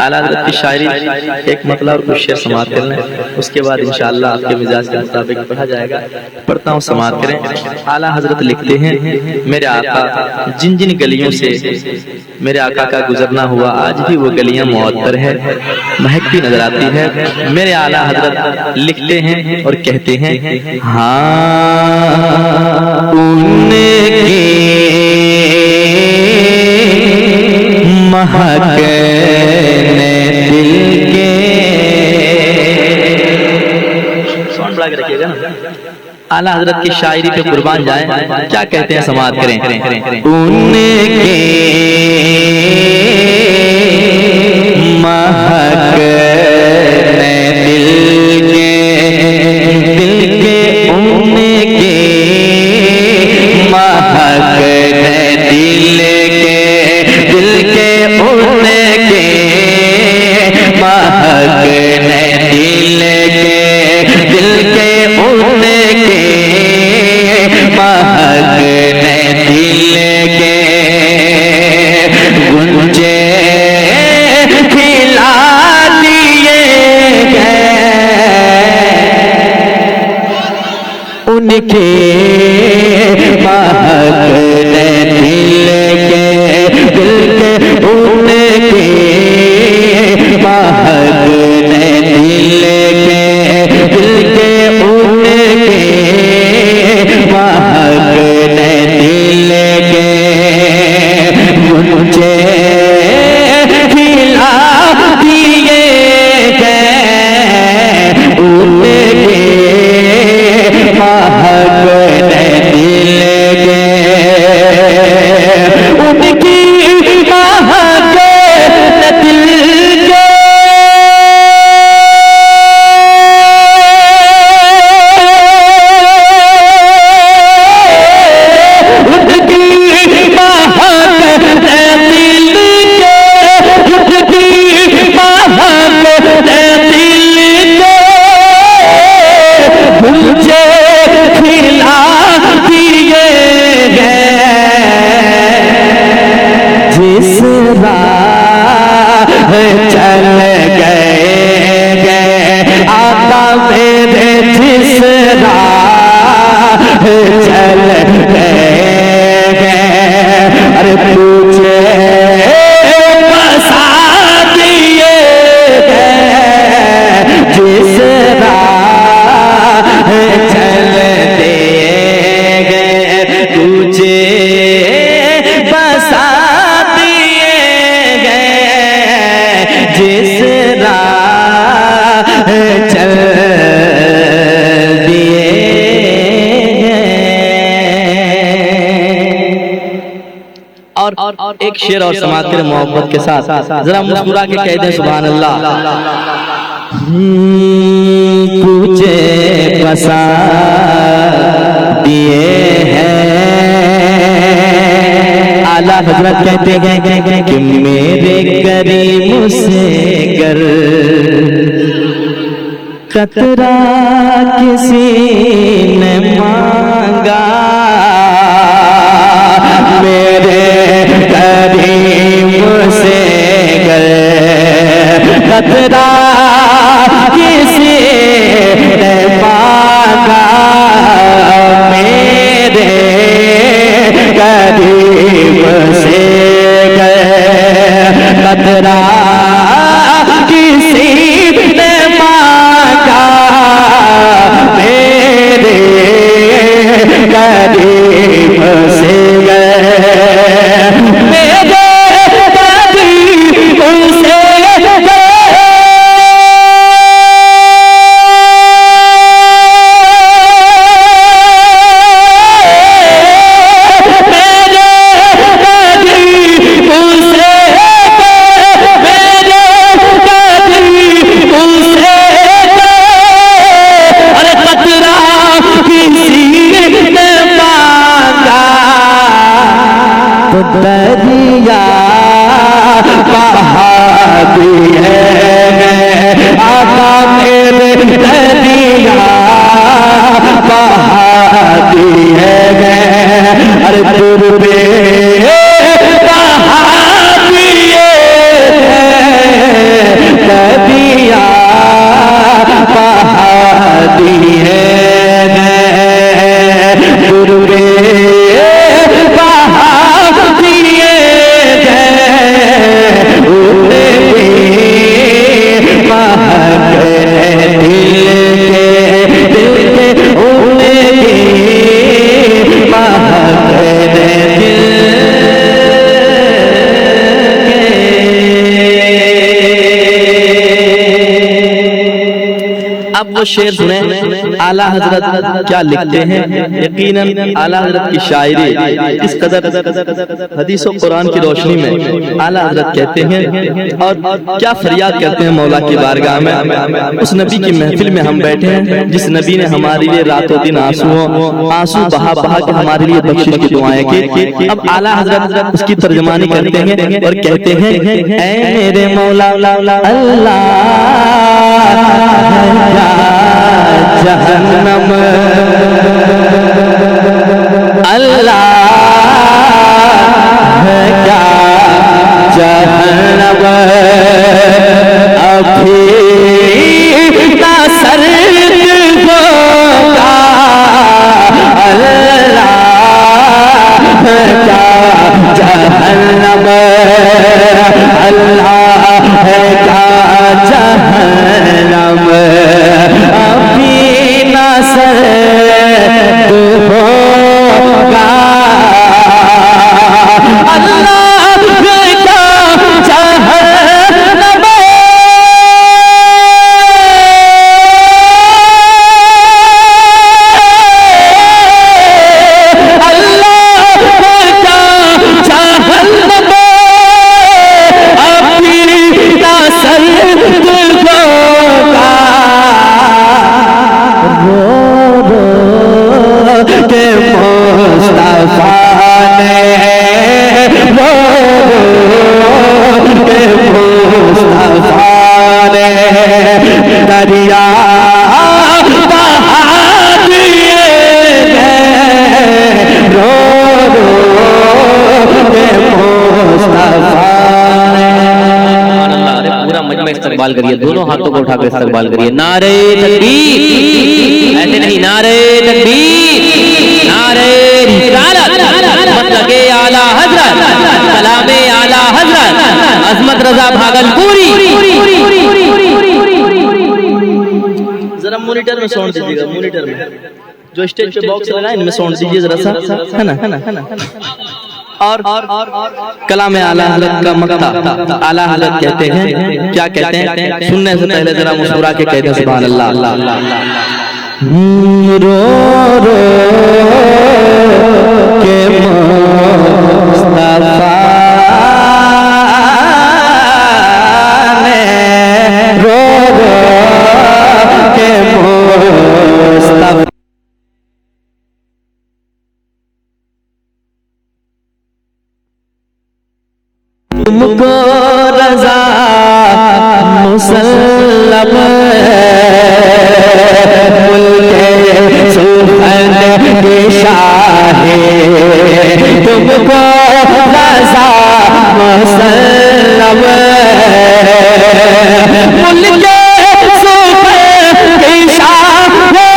आला हज़रत की शायरी एक मतलब और कुछ शेर समाप्त कर लें, उसके बाद इंशाअल्लाह आपके मिजाज के मुताबिक पढ़ा जाएगा। पढ़ता हूँ, समाप्त करें। आला हज़रत लिखते हैं, मेरे आका जिन जिन गलियों से मेरे आका का गुजरना हुआ, आज भी वो गलियां मुअत्तर है, महकती नजर आती है। मेरे आला हज़रत लिखते हैं और कहते हैं, हाँ उनके महकने दिल के, साउंड बढ़ा के रखिएगा ना। आला हज़रत की शायरी पे कुर्बान जाए, क्या कहते हैं, समाप्त करें। उनके महकने दिल के, उनके महकने दिल के, उनके महकने दिल के, उनके महकने दिल के गुंजे खिला दिए गए, उनके महकने दिल के, उनके महकने दिल के, उनके महकने दिल के मुझे खिला दिए गए, उनके महकने दिल के, उनकी महकने दिल के, चल गए आका मेरे, जिस राह चल गए, अरे तुझे बसा दिए गए, जिस राह चल दिए गए, तुझे बसा जिस राह चल दिए और एक शेर और समाप्त करें मोहब्बत के साथ, जरा मुस्कुरा के कह दें सुभान अल्लाह। तुझे बसा दिए हैं, आला हज़रत कहते हैं कि मेरे करीम से गर कतरा किसी ने मांगा, मेरे करीम से गर कतरा किसी ने मांगा, मेरे करीम से कतरा किसी ने मांगा, मेरे करीम से मेरे करीम से अब वो शेर सुने आला हजरत क्या लिखते हैं। यकीनन आला हजरत की शायरी इस कदर हदीस और कुरान की रोशनी में आला हजरत कहते हैं और क्या फरियाद करते हैं मौला की बारगाह में। उस नबी की महफिल में हम बैठे हैं जिस नबी ने हमारे लिए रातों दिन आंसू बहा बहा के हमारे लिए बख्शिश की दुआएं की। अब आला हजरत उसकी तर्जमानी करते हैं और कहते हैं ऐ मेरे मौला अल्लाह जहन्नम अल्लाह है क्या जहन्नम अभी ना सर्द होगा अल्लाह है क्या जहन्नम अल्लाह है क्या जहन्नम अभी ना सर्द होगा अल्लाह है क्या जहन्नम दरिया बहा दिए रो रो के मुस्तफा ने। पूरा मजमा इस्तकबाल करिए, दोनों हाथों को उठाकर इस्तकबाल करिए। नारे तकबीर, ऐसे नहीं, नारे तकबीर, नारे रिसालत, मसलके आला हजरत, कलामे आला हजरत, अजमत रजा भागलपुरी। जरा मॉनिटर में साउंड दीजिएगा, मॉनिटर में जो स्टेज पे बॉक्स लगा है इनमें साउंड दीजिए जरा सा, है ना। और कलाम आला हज़रत का मक्ता आला हज़रत कहते हैं, क्या कहते हैं सुनने से पहले जरा मुस्कुरा के कहते हैं सुभान अल्लाह। रो रो के मुस्तफा ने रो रो के मुस्तफा तुमको रजा मुसल्लम मुल्के सुल्तान के शाहे, तुमको रजा मुसल्लम मुल्के सुल्तान के शाहे,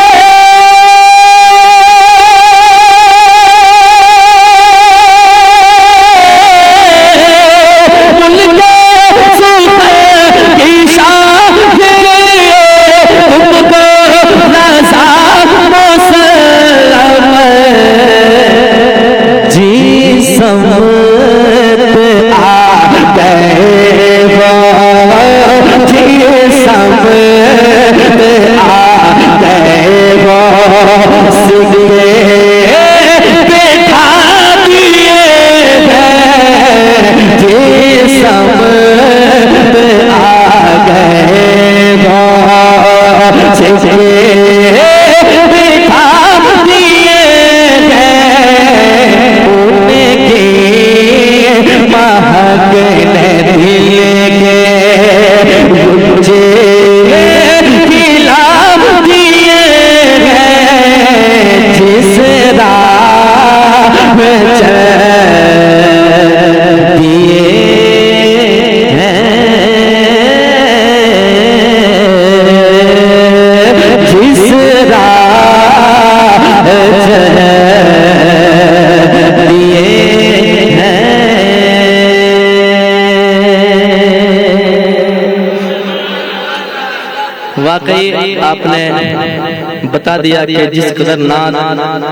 वाकई आपने बता दिया कि जिस कदर नात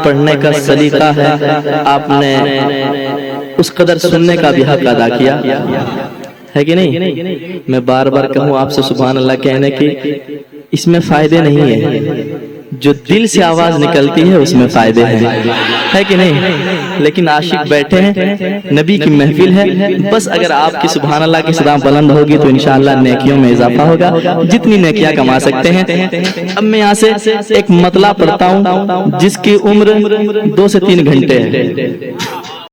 पढ़ने का सलीका है आपने उस कदर सुनने का भी हक अदा किया है कि नहीं। मैं बार बार कहूँ आपसे सुभान अल्लाह कहने की इसमें फायदे नहीं है, जो दिल से आवाज निकलती है उसमें फायदे हैं, है कि नहीं। लेकिन आशिक बैठे हैं, नबी की महफिल है, बस अगर आपकी सुभान अल्लाह की सदा बुलंद होगी तो इंशाअल्लाह नेकियों में इजाफा होगा, जितनी नेकियां कमा सकते हैं। अब मैं यहाँ से एक मतला पढ़ता हूँ जिसकी उम्र 2 से 3 घंटे है।